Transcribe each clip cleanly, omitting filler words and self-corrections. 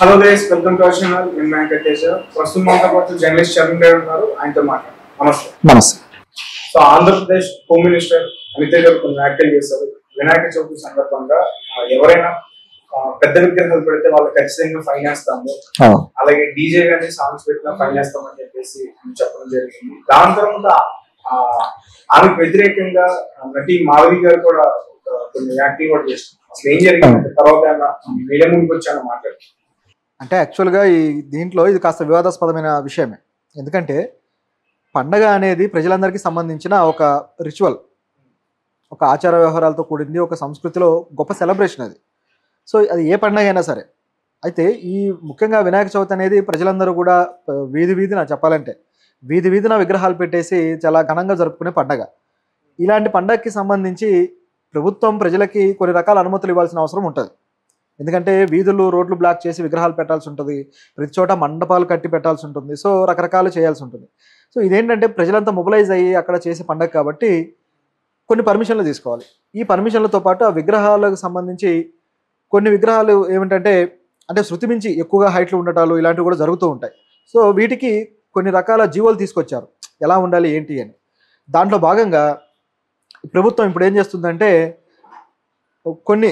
Hello guys, welcome to our channel. నేను వెంకటేష్. ప్రస్తుతం మనతో పాటు జర్నలిస్ట్ చరణ్ గారు ఉన్నారు. ఆయనతో మాట్లాడారు. నమస్తే. నమస్తే. So Andhra Pradesh home minister Anitha గారు కొన్ని వ్యాఖ్యలు చేశారు. వినాయక చవితి సందర్భంగా ఎవరైనా పెద్ద విగ్రహాలు పెడితే వాళ్ళకి ఖచ్చితంగా ఫైన్ వేస్తాము, అలాగే డీజే గానీ సాంగ్స్ పెట్టినా ఫైన్ వేస్తామని చెప్పేసి చెప్పడం జరిగింది. దాని తర్వాత ఆమెకు వ్యతిరేకంగా నటి మాధవి గారు కూడా కొన్ని వ్యాఖ్యలు కూడా చేస్తున్నారు. అసలు ఏం జరిగింది తర్వాత మీడియా ముందుకు వచ్చాను మాట్లాడుతున్నారు. అంటే యాక్చువల్గా దీంట్లో ఇది కాస్త వివాదాస్పదమైన విషయమే. ఎందుకంటే పండగ అనేది ప్రజలందరికీ సంబంధించిన ఒక రిచువల్, ఒక ఆచార వ్యవహారాలతో కూడింది, ఒక సంస్కృతిలో గొప్ప సెలబ్రేషన్ అది. సో అది ఏ పండగ అయినా సరే. అయితే ఈ ముఖ్యంగా వినాయక చవితి అనేది ప్రజలందరూ కూడా వీధి వీధిన చెప్పాలంటే వీధి వీధిన విగ్రహాలు పెట్టేసి చాలా ఘనంగా జరుపుకునే పండగ. ఇలాంటి పండగకి సంబంధించి ప్రభుత్వం ప్రజలకి కొన్ని రకాల అనుమతులు ఇవ్వాల్సిన అవసరం ఉంటుంది. ఎందుకంటే వీధులు రోడ్లు బ్లాక్ చేసి విగ్రహాలు పెట్టాల్సి ఉంటుంది, ప్రతి చోట మండపాలు కట్టి పెట్టాల్సి ఉంటుంది, సో రకరకాలు చేయాల్సి ఉంటుంది. సో ఇదేంటంటే ప్రజలంతా మొబిలైజ్ అయ్యి అక్కడ చేసే పండగ కాబట్టి కొన్ని పర్మిషన్లు తీసుకోవాలి. ఈ పర్మిషన్లతో పాటు ఆ విగ్రహాలకు సంబంధించి కొన్ని విగ్రహాలు ఏమిటంటే అంటే శృతి మించి ఎక్కువగా హైట్లు ఉండటాలు ఇలాంటివి కూడా జరుగుతూ ఉంటాయి. సో వీటికి కొన్ని రకాల జీవోలు తీసుకొచ్చారు, ఎలా ఉండాలి ఏంటి అని. దాంట్లో భాగంగా ప్రభుత్వం ఇప్పుడు ఏం చేస్తుందంటే కొన్ని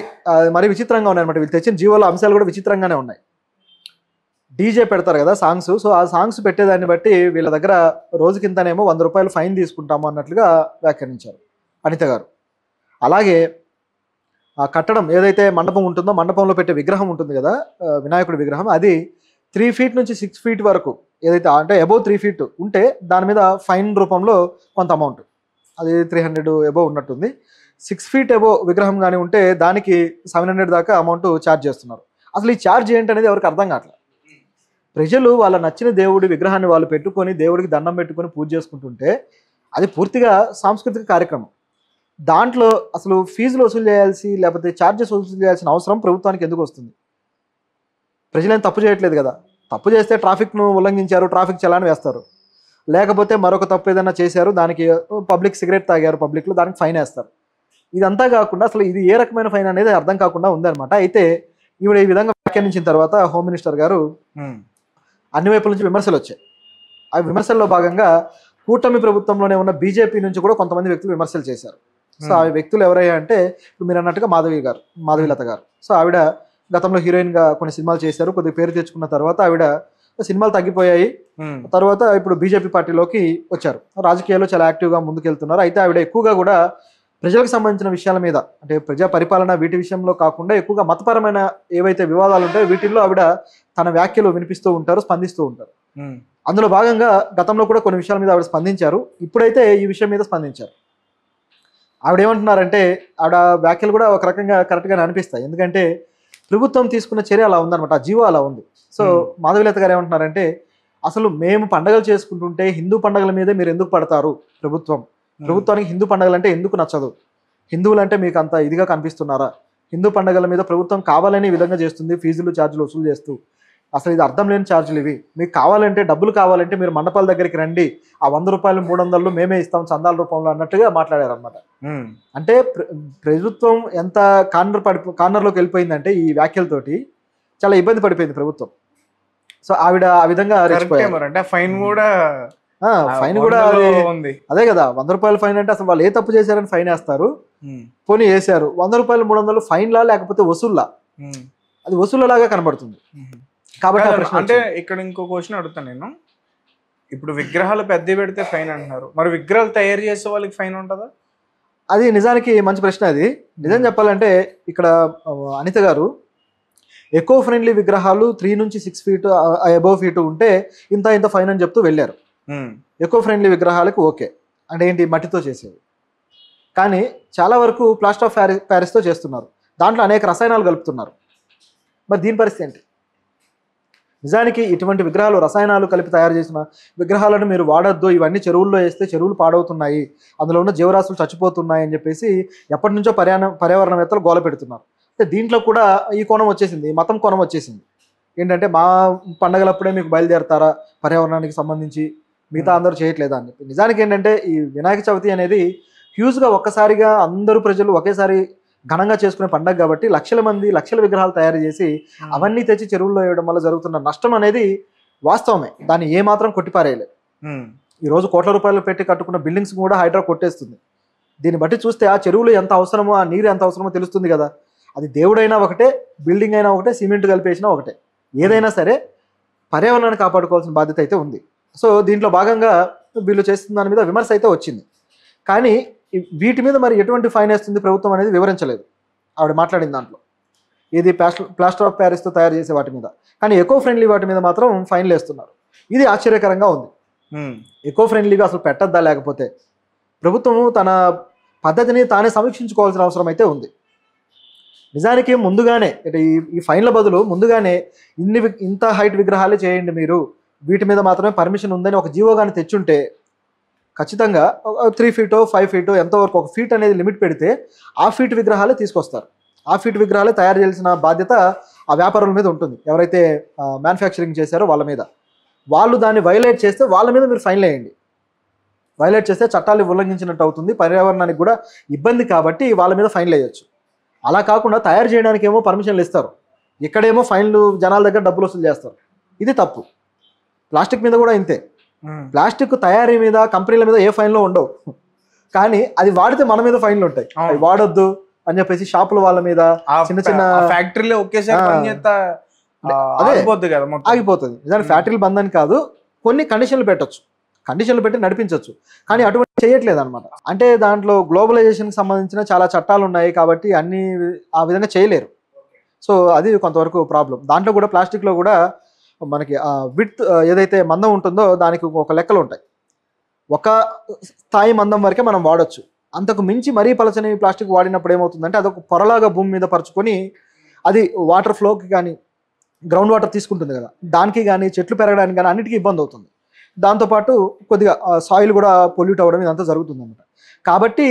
మరి విచిత్రంగా ఉన్నాయన్నమాట. వీళ్ళు తెచ్చిన జీవోల అంశాలు కూడా విచిత్రంగానే ఉన్నాయి. డీజే పెడతారు కదా సాంగ్స్, సో ఆ సాంగ్స్ పెట్టేదాన్ని బట్టి వీళ్ళ దగ్గర రోజుకింతనేమో 100 రూపాయలు ఫైన్ తీసుకుంటాము అన్నట్లుగా వ్యాఖ్యానించారు అనిత గారు. అలాగే ఆ కట్టడం ఏదైతే మండపం ఉంటుందో, మండపంలో పెట్టే విగ్రహం ఉంటుంది కదా వినాయకుడి విగ్రహం, అది 3 feet నుంచి 6 feet వరకు ఏదైతే అంటే అబోవ్ 3 feet ఉంటే దాని మీద ఫైన్ రూపంలో కొంత అమౌంట్, అది 300 అబోవ్ ఉన్నట్టుంది. 6 feet అబోవ్ విగ్రహం కానీ ఉంటే దానికి 700 దాకా అమౌంట్ ఛార్జ్ చేస్తున్నారు. అసలు ఈ ఛార్జ్ ఏంటనేది ఎవరికి అర్థం కావట్లేదు. ప్రజలు వాళ్ళ నచ్చిన దేవుడి విగ్రహాన్ని వాళ్ళు పెట్టుకొని దేవుడికి దండం పెట్టుకొని పూజ చేసుకుంటుంటే అది పూర్తిగా సాంస్కృతిక కార్యక్రమం. దాంట్లో అసలు ఫీజులు వసూలు చేయాల్సి లేకపోతే ఛార్జెస్ వసూలు చేయాల్సిన అవసరం ప్రభుత్వానికి ఎందుకు వస్తుంది? ప్రజలేం తప్పు చేయట్లేదు కదా. తప్పు చేస్తే ట్రాఫిక్ను ఉల్లంఘించారు, ట్రాఫిక్ చలాన్ వేస్తారు. లేకపోతే మరొక తప్పు ఏదైనా చేశారు, దానికి పబ్లిక్ సిగరెట్ తాగారు పబ్లిక్లో, దానికి ఫైన్ వేస్తారు. ఇదంతా కాకుండా అసలు ఇది ఏ రకమైన ఫైన్ అనేది అర్థం కాకుండా ఉందన్నమాట. అయితే ఈవిడ ఈ విధంగా వ్యాఖ్యానించిన తర్వాత హోమ్ మినిస్టర్ గారు అన్ని వైపుల నుంచి విమర్శలు వచ్చాయి. ఆ విమర్శల్లో భాగంగా కూటమి ప్రభుత్వంలోనే ఉన్న బీజేపీ నుంచి కూడా కొంతమంది వ్యక్తులు విమర్శలు చేశారు. సో ఆ వ్యక్తులు ఎవరయ్యా అంటే ఇప్పుడు మీరు అన్నట్టుగా మాధవీలత గారు. సో ఆవిడ గతంలో హీరోయిన్గా కొన్ని సినిమాలు చేశారు, కొద్దిగా పేరు తెచ్చుకున్న తర్వాత ఆవిడ సినిమాలు తగ్గిపోయాయి. తర్వాత ఇప్పుడు బీజేపీ పార్టీలోకి వచ్చారు, రాజకీయాల్లో చాలా యాక్టివ్గా ముందుకెళ్తున్నారు. అయితే ఆవిడ ఎక్కువగా కూడా ప్రజలకు సంబంధించిన విషయాల మీద అంటే ప్రజా పరిపాలన వీటి విషయంలో కాకుండా ఎక్కువగా మతపరమైన ఏవైతే వివాదాలు ఉంటాయో వీటిల్లో ఆవిడ తన వ్యాఖ్యలు వినిపిస్తూ ఉంటారు, స్పందిస్తూ ఉంటారు. అందులో భాగంగా గతంలో కూడా కొన్ని విషయాల మీద ఆవిడ స్పందించారు. ఇప్పుడైతే ఈ విషయం మీద స్పందించారు. ఆవిడ ఏమంటున్నారంటే ఆవిడ వ్యాఖ్యలు కూడా ఒక రకంగా కరెక్ట్గానే అనిపిస్తాయి. ఎందుకంటే ప్రభుత్వం తీసుకున్న చర్య అలా ఉందన్నమాట, ఆ జీవో అలా ఉంది. సో మాధవీలత గారు ఏమంటున్నారంటే అసలు మేము పండగలు చేసుకుంటుంటే హిందూ పండుగల మీదే మీరు ఎందుకు పడతారు? ప్రభుత్వానికి హిందూ పండుగలు అంటే ఎందుకు నచ్చదు? హిందువులు అంటే మీకు అంత ఇదిగా కనిపిస్తున్నారా? హిందూ పండుగల మీద ప్రభుత్వం కావాలని ఈ విధంగా చేస్తుంది, ఫీజులు ఛార్జీలు వసూలు చేస్తూ. అసలు ఇది అర్థం లేని ఛార్జీలు ఇవి. మీకు కావాలంటే డబ్బులు కావాలంటే మీరు మండపాల దగ్గరికి రండి, ఆ 100 రూపాయలు 300 మేమే ఇస్తాం చందాల రూపంలో అన్నట్టుగా మాట్లాడారు అనమాట. అంటే ప్రభుత్వం ఎంత కార్నర్లోకి వెళ్ళిపోయిందంటే ఈ వ్యాఖ్యలతోటి చాలా ఇబ్బంది పడిపోయింది ప్రభుత్వం. సో ఆవిడ ఆ విధంగా ఫైన్ కూడా అదే కదా, 100 రూపాయల ఫైన్ అంటే అసలు వాళ్ళు ఏ తప్పు చేశారని ఫైన్ వేస్తారు. పోనీ వేశారు, 100 రూపాయలు 300 ఫైన్లా లేకపోతే వసూల్లా? అది వసూళ్ళలాగా కనబడుతుంది. కాబట్టి అంటే ఇక్కడ ఇంకో క్వశ్చన్ అడుగుతాను నేను. ఇప్పుడు విగ్రహాలు పెద్ద పెడితే ఫైన్ అంటున్నారు, మరి విగ్రహాలు తయారు చేసే వాళ్ళకి ఫైన్ ఉంటుందా? అది నిజానికి మంచి ప్రశ్న. అది నిజం చెప్పాలంటే ఇక్కడ అనిత గారు ఎకో ఫ్రెండ్లీ విగ్రహాలు 3 నుంచి 6 feet అబోవ్ ఫీట్ ఉంటే ఇంత ఫైన్ అని చెప్తూ వెళ్ళారు. ఎకో ఫ్రెండ్లీ విగ్రహాలకు ఓకే అంటే ఏంటి, మట్టితో చేసేవి. కానీ చాలా వరకు ప్లాస్టర్ ఆఫ్ ప్యారిస్తో చేస్తున్నారు, దాంట్లో అనేక రసాయనాలు కలుపుతున్నారు. మరి దీని పరిస్థితి ఏంటి? నిజానికి ఇటువంటి విగ్రహాలు రసాయనాలు కలిపి తయారు చేసిన విగ్రహాలను మీరు వాడొద్దు, ఇవన్నీ చెరువుల్లో వేస్తే చెరువులు పాడవుతున్నాయి, అందులో ఉన్న జీవరాశులు చచ్చిపోతున్నాయి అని చెప్పేసి ఎప్పటి నుంచో పర్యావరణవేత్తలు గోల పెడుతున్నారు. అంటే దీంట్లో కూడా ఈ కోణం వచ్చేసింది, మతం కోణం వచ్చేసింది. ఏంటంటే మా పండగలప్పుడే మీకు బయలుదేరతారా పర్యావరణానికి సంబంధించి, మిగతా అందరూ చేయట్లేదా అని చెప్పి. నిజానికి ఏంటంటే ఈ వినాయక చవితి అనేది హ్యూజ్గా ఒక్కసారిగా అందరూ ప్రజలు ఒకేసారి ఘనంగా చేసుకునే పండగ కాబట్టి లక్షల మంది లక్షల విగ్రహాలు తయారు చేసి అవన్నీ తెచ్చి చెరువుల్లో వేయడం వల్ల జరుగుతున్న నష్టం అనేది వాస్తవమే, దాన్ని ఏమాత్రం కొట్టిపారేయలేదు. ఈరోజు కోట్ల రూపాయలు పెట్టి కట్టుకున్న బిల్డింగ్స్ కూడా హైడ్రా కొట్టేస్తుంది. దీన్ని బట్టి చూస్తే ఆ చెరువులు ఎంత అవసరమో, ఆ నీరు ఎంత అవసరమో తెలుస్తుంది కదా. అది దేవుడైనా ఒకటే, బిల్డింగ్ అయినా ఒకటే, సిమెంట్ కలిపేసినా ఒకటే, ఏదైనా సరే పర్యావరణాన్ని కాపాడుకోవాల్సిన బాధ్యత అయితే ఉంది. సో దీంట్లో భాగంగా వీళ్ళు చేస్తున్న దాని మీద విమర్శ అయితే వచ్చింది. కానీ వీటి మీద మరి ఎటువంటి ఫైన్ వేస్తుంది ప్రభుత్వం అనేది వివరించలేదు ఆవిడ మాట్లాడిన దాంట్లో. ఇది ప్లాస్టర్ ఆఫ్ ప్యారిస్తో తయారు చేసే వాటి మీద, కానీ ఎకో ఫ్రెండ్లీ వాటి మీద మాత్రం ఫైన్లు వేస్తున్నారు. ఇది ఆశ్చర్యకరంగా ఉంది. ఎకో ఫ్రెండ్లీగా అసలు పెట్టద్దా, లేకపోతే ప్రభుత్వం తన పద్ధతిని తానే సమీక్షించుకోవాల్సిన అవసరం అయితే ఉంది. నిజానికి ముందుగానే ఈ ఫైన్ల బదులు ముందుగానే ఇంత హైట్ విగ్రహాలే చేయండి మీరు, వీటి మీద మాత్రమే పర్మిషన్ ఉందని ఒక జీవో కానీ తెచ్చుంటే ఖచ్చితంగా 3 ఫీటో 5 ఫీటో ఎంతవరకు ఒక ఫీట్ అనేది లిమిట్ పెడితే ఆ ఫీట్ విగ్రహాలే తీసుకొస్తారు. ఆ ఫీట్ విగ్రహాలే తయారు చేయాల్సిన బాధ్యత ఆ వ్యాపారుల మీద ఉంటుంది. ఎవరైతే మ్యానుఫ్యాక్చరింగ్ చేశారో వాళ్ళ మీద. వాళ్ళు దాన్ని వైలేట్ చేస్తే వాళ్ళ మీద మీరు ఫైన్లు వేయండి. వైలేట్ చేస్తే చట్టాలు ఉల్లంఘించినట్టు అవుతుంది, పర్యావరణానికి కూడా ఇబ్బంది, కాబట్టి వాళ్ళ మీద ఫైన్లు వేయచ్చు. అలా కాకుండా తయారు చేయడానికి ఏమో పర్మిషన్లు ఇస్తారు, ఇక్కడేమో ఫైన్లు జనాల దగ్గర డబ్బులు వసూలు చేస్తారు. ఇది తప్పు. ప్లాస్టిక్ మీద కూడా ఇంతే. ప్లాస్టిక్ తయారీ మీద కంపెనీల మీద ఏ ఫైన్లు ఉండవు, కానీ అది వాడితే మన మీద ఫైన్లు ఉంటాయి. అవి వాడొద్దు అని చెప్పేసి షాపుల వాళ్ళ మీద, చిన్న చిన్న ఫ్యాక్టరీలో ఆగిపోతుంది. నిజానికి ఫ్యాక్టరీలు బంద్ అని కాదు, కొన్ని కండిషన్లు పెట్టచ్చు, కండిషన్లు పెట్టి నడిపించవచ్చు, కానీ అటువంటి చేయట్లేదు అనమాట. అంటే దాంట్లో గ్లోబలైజేషన్కి సంబంధించిన చాలా చట్టాలు ఉన్నాయి కాబట్టి అన్ని ఆ విధంగా చేయలేరు. సో అది కొంతవరకు ప్రాబ్లం. దాంట్లో కూడా ప్లాస్టిక్లో కూడా మనకి విడ్త్ ఏదైతే మందం ఉంటుందో దానికి ఒక లెక్కలు ఉంటాయి. ఒక స్థాయి మందం వరకే మనం వాడచ్చు, అంతకు మించి మరీ పలచని ప్లాస్టిక్ వాడినప్పుడు ఏమవుతుందంటే అదొక పొరలాగా భూమి మీద పరుచుకొని అది వాటర్ ఫ్లోకి కానీ గ్రౌండ్ వాటర్ తీసుకుంటుంది కదా, దానికి కానీ చెట్లు పెరగడానికి కానీ అన్నిటికీ ఇబ్బంది అవుతుంది. దాంతోపాటు కొద్దిగా సాయిల్ కూడా పొల్యూట్ అవ్వడం ఇదంతా జరుగుతుంది అనమాట. కాబట్టి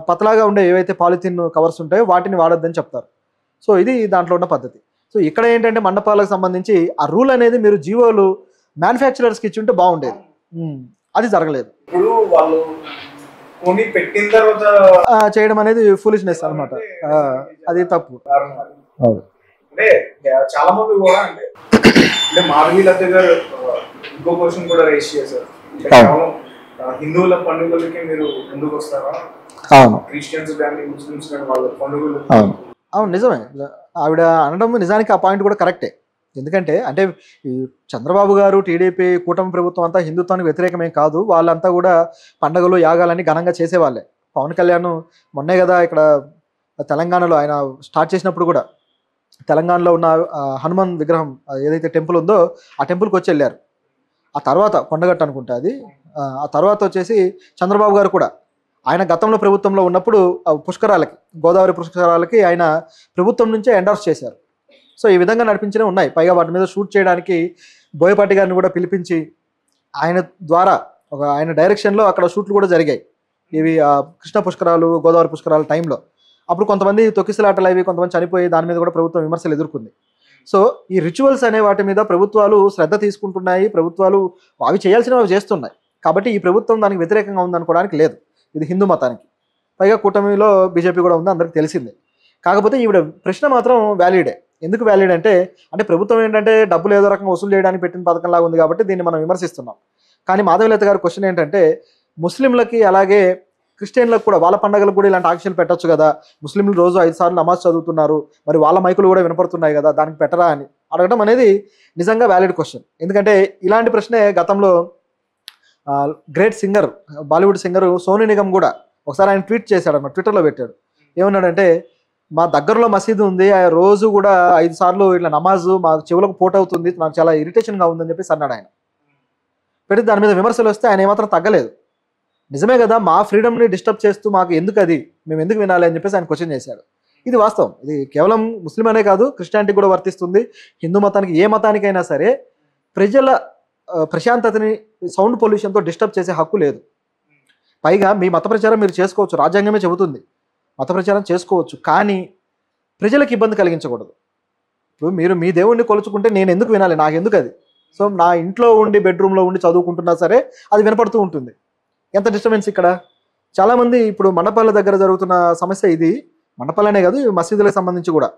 పతలాగా ఉండే ఏవైతే పాలిథిన్ కవర్స్ ఉంటాయో వాటిని వాడొద్దని చెప్తారు. సో ఇది దాంట్లో ఉన్న పద్ధతి. సో ఇక్కడ ఏంటంటే మండపాలకు సంబంధించి ఆ రూల్ అనేది మీరు జీవోలు మ్యానుఫ్యాక్చరర్స్కి ఇచ్చి ఉంటే బాగుండేది, అది జరగలేదు. ఇప్పుడు వాళ్ళు కొని పెట్టిన తర్వాత చేయడం అనేది ఫూలిష్నెస్ అనమాట, అది తప్పు. అంటే చాలా మంది కూడా అంటే మాధవి లత గారు ఇంకో క్వశ్చన్ కూడా రేస్ చేశారు. కేవలం హిందువుల పండుగలకి మీరు ముందుకు వస్తారా, క్రిస్టియన్స్ కానీ ముస్లిమ్స్ కానీ వాళ్ళ పండుగలు? అవును, నిజమే. ఆవిడ అనడం నిజానికి ఆ పాయింట్ కూడా కరెక్టే. ఎందుకంటే అంటే ఈ చంద్రబాబు గారు, టీడీపీ, కూటమి ప్రభుత్వం అంతా హిందుత్వానికి వ్యతిరేకమేం కాదు. వాళ్ళంతా కూడా పండుగలు యాగాలని ఘనంగా చేసేవాళ్ళే. పవన్ కళ్యాణ్ మొన్నే కదా ఇక్కడ తెలంగాణలో ఆయన స్టార్ట్ చేసినప్పుడు కూడా తెలంగాణలో ఉన్న హనుమాన్ విగ్రహం ఏదైతే టెంపుల్ ఉందో ఆ టెంపుల్కి వచ్చి వెళ్ళారు. ఆ తర్వాత కొండగట్టు అనుకుంటా అది. ఆ తర్వాత వచ్చేసి చంద్రబాబు గారు కూడా ఆయన గతంలో ప్రభుత్వంలో ఉన్నప్పుడు పుష్కరాలకి, గోదావరి పుష్కరాలకి ఆయన ప్రభుత్వం నుంచే ఎండోర్స్ చేశారు. సో ఈ విధంగా నడిపించినవి ఉన్నాయి. పైగా వాటి మీద షూట్ చేయడానికి బోయపాటి గారిని కూడా పిలిపించి ఆయన ద్వారా ఆయన డైరెక్షన్లో అక్కడ షూట్లు కూడా జరిగాయి. ఇవి కృష్ణ పుష్కరాలు, గోదావరి పుష్కరాల టైంలో. అప్పుడు కొంతమంది తొక్కిసలాటలు అవి కొంతమంది చనిపోయి దాని మీద కూడా ప్రభుత్వం విమర్శలు ఎదుర్కొంది. సో ఈ రిచువల్స్ అనే వాటి మీద ప్రభుత్వాలు శ్రద్ధ తీసుకుంటున్నాయి, ప్రభుత్వాలు అవి చేయాల్సినవి అవి చేస్తున్నాయి. కాబట్టి ఈ ప్రభుత్వం దానికి వ్యతిరేకంగా ఉందనుకోవడానికి లేదు. ఇది హిందూ మతానికి, పైగా కూటమిలో బీజేపీ కూడా ఉంది, అందరికి తెలిసిందే. కాకపోతే ఈవిడ ప్రశ్న మాత్రం వ్యాలిడే. ఎందుకు వ్యాలిడ్ అంటే ప్రభుత్వం ఏంటంటే డబ్బులు ఏదో రకంగా వసూలు చేయడానికి పెట్టిన పథకంలాగా ఉంది కాబట్టి దీన్ని మనం విమర్శిస్తున్నాం. కానీ మాధవీలత గారి క్వశ్చన్ ఏంటంటే ముస్లింలకి అలాగే క్రిస్టియన్లకు కూడా వాళ్ళ పండుగలకు కూడా ఇలాంటి ఆంక్షలు పెట్టచ్చు కదా, ముస్లింలు రోజు 5 సార్లు నమాజ్ చదువుతున్నారు, మరి వాళ్ళ మైకులు కూడా వినపడుతున్నాయి కదా, దానికి పెట్టరా అని అడగడం అనేది నిజంగా వ్యాలిడ్ క్వశ్చన్. ఎందుకంటే ఇలాంటి ప్రశ్నే గతంలో great singer, Bollywood singer Sonu Nigam కూడా ఒకసారి ఆయన ట్వీట్ చేశాడు అన్నమాట, ట్విట్టర్లో పెట్టాడు. ఏమన్నాడంటే మా దగ్గరలో మసీదు ఉంది, రోజు కూడా 5 సార్లు ఇట్లా నమాజు మా చెవులకు పోటు అవుతుంది, నాకు చాలా ఇరిటేషన్గా ఉందని చెప్పేసి అన్నాడు ఆయన. పెడితే దాని మీద విమర్శలు వస్తే ఆయన ఏమాత్రం తగ్గలేదు. నిజమే కదా, మా ఫ్రీడమ్ని డిస్టర్బ్ చేస్తూ మాకు ఎందుకు అది, మేము ఎందుకు వినాలి అని చెప్పేసి ఆయన క్వశ్చన్ చేశాడు. ఇది వాస్తవం. ఇది కేవలం ముస్లిం అనే కాదు, క్రిస్టియానిటీ కూడా వర్తిస్తుంది. హిందూ మతానికి, ఏ మతానికైనా సరే ప్రజల ప్రశాంతతని సౌండ్ పొల్యూషన్తో డిస్టర్బ్ చేసే హక్కు లేదు. పైగా మీ మత ప్రచారం మీరు చేసుకోవచ్చు, రాజ్యాంగమే చెబుతుంది మత ప్రచారం చేసుకోవచ్చు, కానీ ప్రజలకు ఇబ్బంది కలిగించకూడదు. ఇప్పుడు మీరు మీ దేవుణ్ణి కొలుచుకుంటే నేను ఎందుకు వినాలి, నాకు ఎందుకు అది? సో నా ఇంట్లో ఉండి బెడ్రూమ్లో ఉండి చదువుకుంటున్నా సరే అది వినపడుతూ ఉంటుంది. ఎంత డిస్టర్బెన్స్ ఇక్కడ. చాలామంది ఇప్పుడు మండపాల దగ్గర జరుగుతున్న సమస్య ఇది. మండపాలనే కాదు, మసీదులకు సంబంధించి కూడా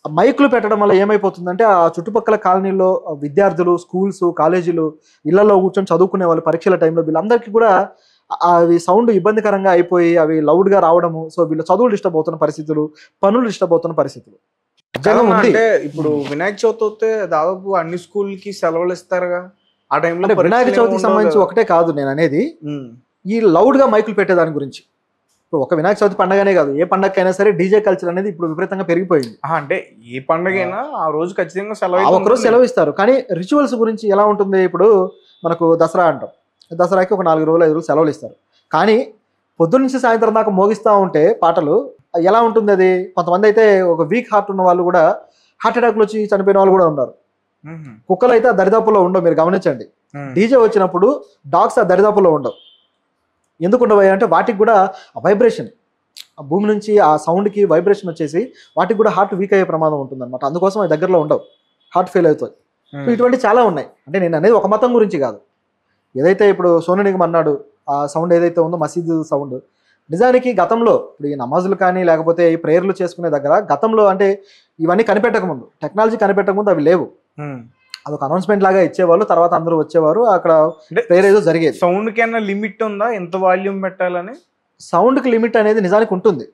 మైకులు పెట్టడం వల్ల ఏమైపోతుందంటే ఆ చుట్టుపక్కల కాలనీలో విద్యార్థులు, స్కూల్స్, కాలేజీలు, ఇళ్లలో కూర్చొని చదువుకునే వాళ్ళు పరీక్షల టైంలో వీళ్ళందరికీ కూడా అవి సౌండ్ ఇబ్బందికరంగా అయిపోయి అవి లౌడ్గా రావడము. సో వీళ్ళు చదువులు డిస్టర్బ్ అవుతున్న పరిస్థితులు, పనులు డిస్టర్బ్ అవుతున్న పరిస్థితులు అంటే ఇప్పుడు వినాయక చవితి వస్తే దాదాపు అన్ని స్కూల్ కి సెలవులు ఇస్తారుగా ఆ టైంలో. వినాయక చవితికి సంబంధించి ఒకటే కాదు నేను అనేది, ఈ లౌడ్ గా మైకులు పెట్టేదాని గురించి. ఇప్పుడు ఒక వినాయక చవితి పండుగనే కాదు, ఏ పండగకైనా సరే డీజే కల్చర్ అనేది ఇప్పుడు విపరీతంగా పెరిగిపోయింది. అంటే ఏ పండుగైనా ఆ రోజు ఖచ్చితంగా సెలవు, ఒకరోజు సెలవు ఇస్తారు. కానీ రిచువల్స్ గురించి ఎలా ఉంటుంది, ఇప్పుడు మనకు దసరా అంటాం, దసరాకి ఒక 4 రోజులు 5 రోజులు సెలవులు ఇస్తారు. కానీ పొద్దున్న నుంచి సాయంత్రం దాకా మోగిస్తూ ఉంటే పాటలు ఎలా ఉంటుంది అది. కొంతమంది అయితే ఒక వీక్ హార్ట్ ఉన్న వాళ్ళు కూడా హార్ట్ అటాక్లు వచ్చి చనిపోయిన వాళ్ళు కూడా ఉన్నారు. కుక్కలు అయితే ఆ దరిదాపుల్లో ఉండవు, మీరు గమనించండి. డీజే వచ్చినప్పుడు డాగ్స్ ఆ దరిదాపుల్లో ఉండవు. ఎందుకు ఉండవు అంటే వాటికి కూడా వైబ్రేషన్, ఆ భూమి నుంచి ఆ సౌండ్కి వైబ్రేషన్ వచ్చేసి వాటికి కూడా హార్ట్ వీక్ అయ్యే ప్రమాదం ఉంటుంది అనమాట. అందుకోసం అవి దగ్గరలో ఉండవు, హార్ట్ ఫెయిల్ అవుతుంది. సో ఇటువంటి చాలా ఉన్నాయి. అంటే నేను అనేది ఒక మతం గురించి కాదు. ఏదైతే ఇప్పుడు సోను నిగమ్ అన్నాడు, ఆ సౌండ్ ఏదైతే ఉందో మసీదు సౌండ్, నిజానికి గతంలో ఇప్పుడు ఈ నమాజులు కానీ లేకపోతే ఈ ప్రేయర్లు చేసుకునే దగ్గర గతంలో అంటే ఇవన్నీ కనిపెట్టక ముందు, టెక్నాలజీ కనిపెట్టక ముందు అవి లేవు. అదొక అనౌన్స్మెంట్ లాగా ఇచ్చేవాళ్ళు, తర్వాత అందరూ వచ్చేవారు, అక్కడ ప్రేయర్ ఏదో జరిగేది. సౌండ్ కైనా లిమిట్ ఉందా, ఎంత వాల్యూమ్ పెట్టాలని? సౌండ్ కి లిమిట్ అనేది నిజానికి ఉంటుంది.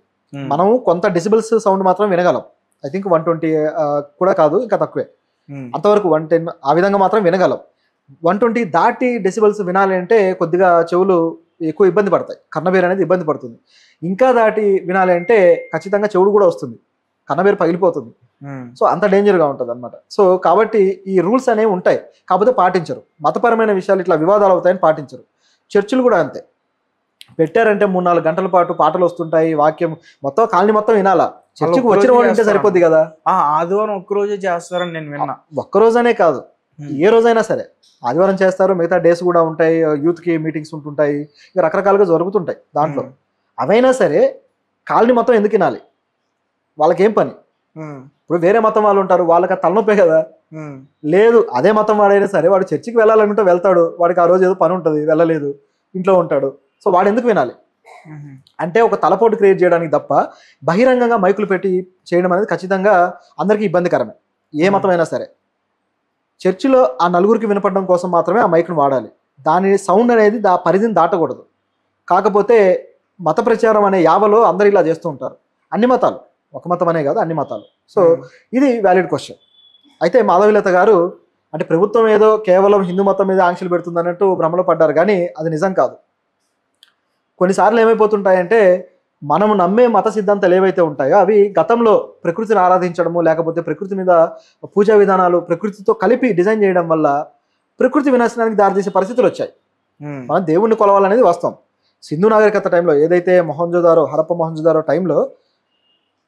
మనం కొంత డెసిబుల్స్ సౌండ్ మాత్రం వినగలం. ఐ థింక్ 120 కూడా కాదు, ఇంకా తక్కువే, అంతవరకు 110 ఆ విధంగా మాత్రం వినగలం. 120 దాటి డెసిబుల్స్ వినాలి అంటే కొద్దిగా చెవులు ఎక్కువ ఇబ్బంది పడతాయి, కర్ణబేరు అనేది ఇబ్బంది పడుతుంది. ఇంకా దాటి వినాలి అంటే ఖచ్చితంగా చెవుడు కూడా వస్తుంది, కర్ణబేరు పగిలిపోతుంది. సో అంత డేంజర్గా ఉంటుంది అనమాట. సో కాబట్టి ఈ రూల్స్ అనేవి ఉంటాయి, కాకపోతే పాటించరు. మతపరమైన విషయాలు ఇట్లా వివాదాలు అవుతాయని పాటించరు. చర్చిలు కూడా అంతే, పెట్టారంటే 3-4 గంటల పాటు పాటలు వస్తుంటాయి, వాక్యం మొత్తం కాలనీ మొత్తం వినాలా. చర్చికి వచ్చిన వాళ్ళు ఉంటే సరిపోద్ది కదా. ఆదివారం ఒక్కరోజే చేస్తారని నేను విన్నా. ఒక్కరోజనే కాదు, ఏ రోజైనా సరే ఆదివారం చేస్తారు, మిగతా డేస్ కూడా ఉంటాయి, యూత్కి మీటింగ్స్ ఉంటుంటాయి, ఇక రకరకాలుగా జరుగుతుంటాయి దాంట్లో. అవైనా సరే కాలనీ మొత్తం ఎందుకు వినాలి, వాళ్ళకేం పని? ఇప్పుడు వేరే మతం వాళ్ళు ఉంటారు, వాళ్ళకి ఆ తలనొప్పే కదా. లేదు అదే మతం వాడైనా సరే వాడు చర్చికి వెళ్ళాలనుకుంటే వెళ్తాడు, వాడికి ఆ రోజు ఏదో పని ఉంటుంది, వెళ్ళలేదు, ఇంట్లో ఉంటాడు. సో వాడు ఎందుకు వినాలి అంటే ఒక తలపోటు క్రియేట్ చేయడానికి తప్ప బహిరంగంగా మైకులు పెట్టి చేయడం అనేది ఖచ్చితంగా అందరికీ ఇబ్బందికరమే, ఏ మతమైనా సరే. చర్చిలో ఆ నలుగురికి వినపడడం కోసం మాత్రమే ఆ మైక్ను వాడాలి. దాని సౌండ్ అనేది పరిధిని దాటకూడదు. కాకపోతే మత ప్రచారం అనే యావలో అందరు ఇలా చేస్తూ ఉంటారు, అన్ని మతాలు, ఒక మతం అనే కాదు అన్ని మతాలు. సో ఇది వ్యాలిడ్ క్వశ్చన్. అయితే మాధవీలత గారు అంటే ప్రభుత్వం ఏదో కేవలం హిందూ మతం మీద ఆంక్షలు పెడుతుంది అన్నట్టు భ్రమలో పడ్డారు, కానీ అది నిజం కాదు. కొన్నిసార్లు ఏమైపోతుంటాయంటే మనము నమ్మే మత సిద్ధాంతాలు ఏవైతే ఉంటాయో అవి గతంలో ప్రకృతిని ఆరాధించడము, లేకపోతే ప్రకృతి మీద పూజా విధానాలు ప్రకృతితో కలిపి డిజైన్ చేయడం వల్ల ప్రకృతి వినాశనానికి దారితీసే పరిస్థితులు వచ్చాయి. మనం దేవుణ్ణి కొలవాలనేది వాస్తవం. సింధు నాగరికత టైంలో ఏదైతే మొహంజోదారో, హరప్ప మొహంజోదారో టైంలో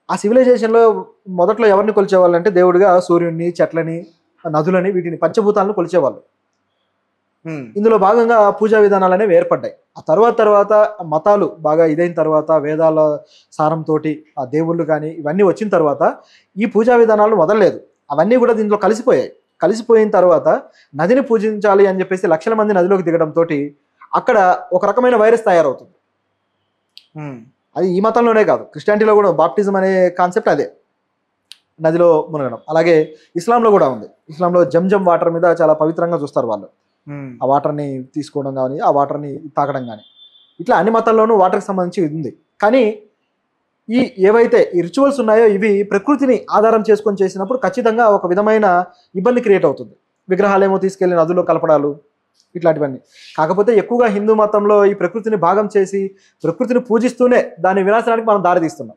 ఆ సివిలైజేషన్లో మొదట్లో ఎవరిని కొలిచేవాళ్ళంటే దేవుడిగా సూర్యుడిని, చెట్లని, నదులని, వీటిని పంచభూతాలను కొలిచేవాళ్ళు. ఇందులో భాగంగా పూజా విధానాలు అనేవి ఏర్పడ్డాయి. ఆ తర్వాత మతాలు బాగా ఇదైన తర్వాత వేదాల సారంతో ఆ దేవుళ్ళు కానీ ఇవన్నీ వచ్చిన తర్వాత ఈ పూజా విధానాలు వదలలేదు, అవన్నీ కూడా దీంట్లో కలిసిపోయాయి. కలిసిపోయిన తర్వాత నదిని పూజించాలి అని చెప్పేసి లక్షల మంది నదిలోకి దిగడంతో అక్కడ ఒక రకమైన వైరస్ తయారవుతుంది. అది ఈ మతంలోనే కాదు, క్రిస్టియానిటీలో కూడా బాప్టిజం అనే కాన్సెప్ట్ అదే, నదిలో మునగడం. అలాగే ఇస్లాంలో కూడా ఉంది. ఇస్లాంలో జంజం వాటర్ మీద చాలా పవిత్రంగా చూస్తారు వాళ్ళు, ఆ వాటర్ని తీసుకోవడం కానీ ఆ వాటర్ని తాగడం కానీ, ఇట్లా అన్ని మతాల్లోనూ వాటర్కి సంబంధించి ఉంది. కానీ ఈ ఏవైతే ఈ రిచువల్స్ ఉన్నాయో ఇవి ప్రకృతిని ఆధారం చేసుకొని చేసినప్పుడు ఖచ్చితంగా ఒక విధమైన ఇబ్బంది క్రియేట్ అవుతుంది. విగ్రహాలేమో తీసుకెళ్లి నదుల్లో కలపడాలు ఇట్లాంటివన్నీ. కాకపోతే ఎక్కువగా హిందూ మతంలో ఈ ప్రకృతిని భాగం చేసి ప్రకృతిని పూజిస్తూనే దాని వినాశనానికి మనం దారి తీస్తున్నాం.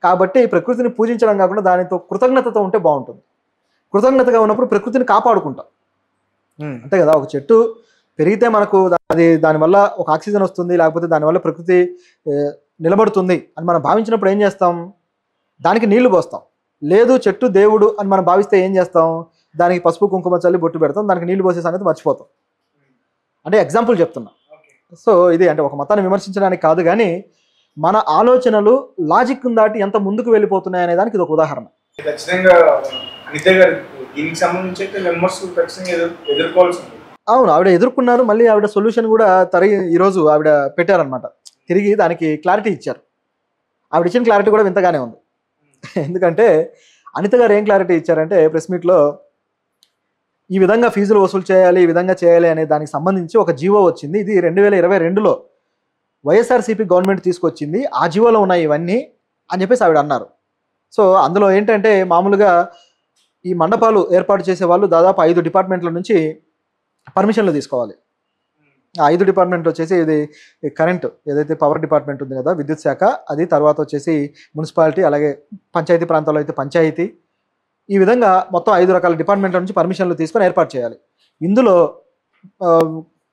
కాబట్టి ప్రకృతిని పూజించడం కాకుండా దానితో కృతజ్ఞతతో ఉంటే బాగుంటుంది. కృతజ్ఞతగా ఉన్నప్పుడు ప్రకృతిని కాపాడుకుంటాం, అంతే కదా. ఒక చెట్టు పెరిగితే మనకు దానివల్ల ఒక ఆక్సిజన్ వస్తుంది, లేకపోతే దానివల్ల ప్రకృతి నిలబడుతుంది అని మనం భావించినప్పుడు ఏం చేస్తాం, దానికి నీళ్లు పోస్తాం. లేదు చెట్టు దేవుడు అని మనం భావిస్తే ఏం చేస్తాం, దానికి పసుపు కుంకుమ చల్లి బొట్టు పెడతాం, దానికి నీళ్లు పోసే సంగతి మర్చిపోతాం. అంటే ఎగ్జాంపుల్ చెప్తున్నా. సో ఇది అంటే ఒక మతాన్ని విమర్శించడానికి కాదు, కానీ మన ఆలోచనలు లాజిక్ దాటి ఎంత ముందుకు వెళ్ళిపోతున్నాయి అనే దానికి ఇది ఒక ఉదాహరణ. ఖచ్చితంగా దీనికి సంబంధించి ఎదుర్కోవాల్సి ఉంది. అవును, ఆవిడ ఎదుర్కొన్నారు. మళ్ళీ ఆవిడ సొల్యూషన్ కూడా ఈరోజు ఆవిడ పెట్టారనమాట, తిరిగి దానికి క్లారిటీ ఇచ్చారు. ఆవిడ ఇచ్చిన క్లారిటీ కూడా వింతగానే ఉంది. ఎందుకంటే అనిత గారు ఏం క్లారిటీ ఇచ్చారంటే ప్రెస్ మీట్లో, ఈ విధంగా ఫీజులు వసూలు చేయాలి, ఈ విధంగా చేయాలి అనే దానికి సంబంధించి ఒక జీవో వచ్చింది. ఇది 2022లో వైఎస్ఆర్సీపీ గవర్నమెంట్ తీసుకొచ్చింది, ఆ జీవోలో ఉన్నాయి ఇవన్నీ అని చెప్పేసి ఆవిడ అన్నారు. సో అందులో ఏంటంటే మామూలుగా ఈ మండపాలు ఏర్పాటు చేసే వాళ్ళు దాదాపు 5 డిపార్ట్మెంట్ల నుంచి పర్మిషన్లు తీసుకోవాలి. ఆ 5 డిపార్ట్మెంట్ వచ్చేసి ఇది కరెంట్ ఏదైతే పవర్ డిపార్ట్మెంట్ ఉంది కదా, విద్యుత్ శాఖ, అది తర్వాత వచ్చేసి మున్సిపాలిటీ, అలాగే పంచాయతీ ప్రాంతాల్లో అయితే పంచాయతీ, ఈ విధంగా మొత్తం 5 రకాల డిపార్ట్మెంట్ల నుంచి పర్మిషన్లు తీసుకొని ఏర్పాటు చేయాలి. ఇందులో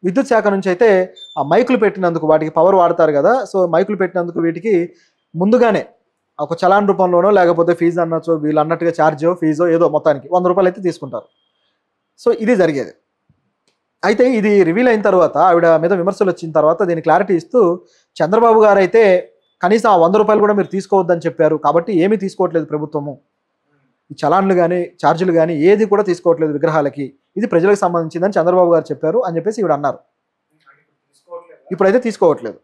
విద్యుత్ శాఖ నుంచి అయితే ఆ మైకులు పెట్టినందుకు, వాటికి పవర్ వాడతారు కదా, సో మైకులు పెట్టినందుకు వీటికి ముందుగానే ఒక చలాన్ రూపంలోనో లేకపోతే ఫీజు అనొచ్చు, వీళ్ళు అన్నట్టుగా ఛార్జో ఫీజో ఏదో మొత్తానికి 100 రూపాయలు అయితే తీసుకుంటారు. సో ఇది జరిగేది. అయితే ఇది రివీల్ అయిన తర్వాత, ఆవిడ మీద విమర్శలు వచ్చిన తర్వాత దీని క్లారిటీ ఇస్తూ చంద్రబాబు గారు అయితే కనీసం ఆ 100 రూపాయలు కూడా మీరు తీసుకోవద్దని చెప్పారు, కాబట్టి ఏమీ తీసుకోవట్లేదు ప్రభుత్వము, ఈ చలాన్లు కానీ ఛార్జీలు కానీ ఏది కూడా తీసుకోవట్లేదు విగ్రహాలకి, ఇది ప్రజలకు సంబంధించిందని చంద్రబాబు గారు చెప్పారు అని చెప్పేసి ఈవిడ అన్నారు. ఇప్పుడైతే తీసుకోవట్లేదు.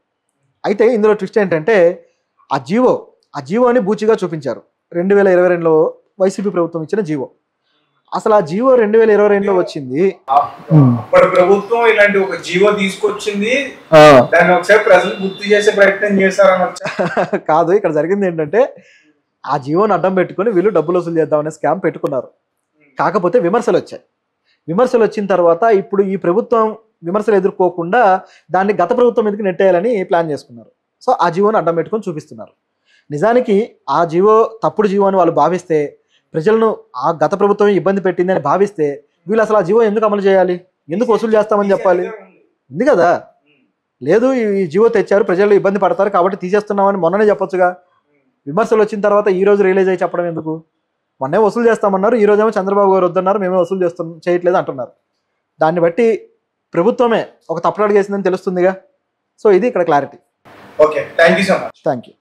అయితే ఇందులో ట్విస్ట్ ఏంటంటే ఆ జీవోని బూచిగా చూపించారు. 2022లో వైసీపీ ప్రభుత్వం ఇచ్చిన జీవో. అసలు ఆ జీవో 2022లో వచ్చింది. అప్పటి ప్రభుత్వం ఇలాంటి ఒక జీవో తీసుకొచ్చింది, దాన్ని ఒకసారి ప్రజలు గుర్తు చేసే ప్రయత్నం చేశారనొచ్చా? కాదు, ఇక్కడ జరిగింది ఏంటంటే ఆ జీవోని అడ్డం పెట్టుకుని వీళ్ళు డబ్బులు వసూలు చేద్దామనే స్కామ్ పెట్టుకున్నారు. కాకపోతే విమర్శలు వచ్చాయి. విమర్శలు వచ్చిన తర్వాత ఇప్పుడు ఈ ప్రభుత్వం విమర్శలు ఎదుర్కోకుండా దాన్ని గత ప్రభుత్వం మీదకి నెట్టేయాలని ప్లాన్ చేసుకున్నారు. సో ఆ జీవోని అడ్డం పెట్టుకొని చూపిస్తున్నారు. నిజానికి ఆ జీవో తప్పుడు జీవో అని వాళ్ళు భావిస్తే, ప్రజలను ఆ గత ప్రభుత్వం ఇబ్బంది పెట్టింది అని భావిస్తే, వీళ్ళు అసలు ఆ జీవో ఎందుకు అమలు చేయాలి, ఎందుకు వసూలు చేస్తామని చెప్పాలి? ఉంది కదా, లేదు ఈ జీవో తెచ్చారు ప్రజలు ఇబ్బంది పడతారు కాబట్టి తీసేస్తున్నామని మొన్ననే చెప్పొచ్చుగా. విమర్శలు వచ్చిన తర్వాత ఈ రోజు రిలీజ్ అయ్యి చెప్పడం ఎందుకు? మొన్నే వసూలు చేస్తామన్నారు, ఈ రోజేమో చంద్రబాబు గారు వద్దన్నారు, మేమే వసూలు చేయట్లేదు అంటున్నారు. దాన్ని బట్టి ప్రభుత్వమే ఒక తప్పుడు అడుగు వేసిందని తెలుస్తుందిగా. సో ఇది ఇక్కడ clarity. Okay, thank you so much. Thank you.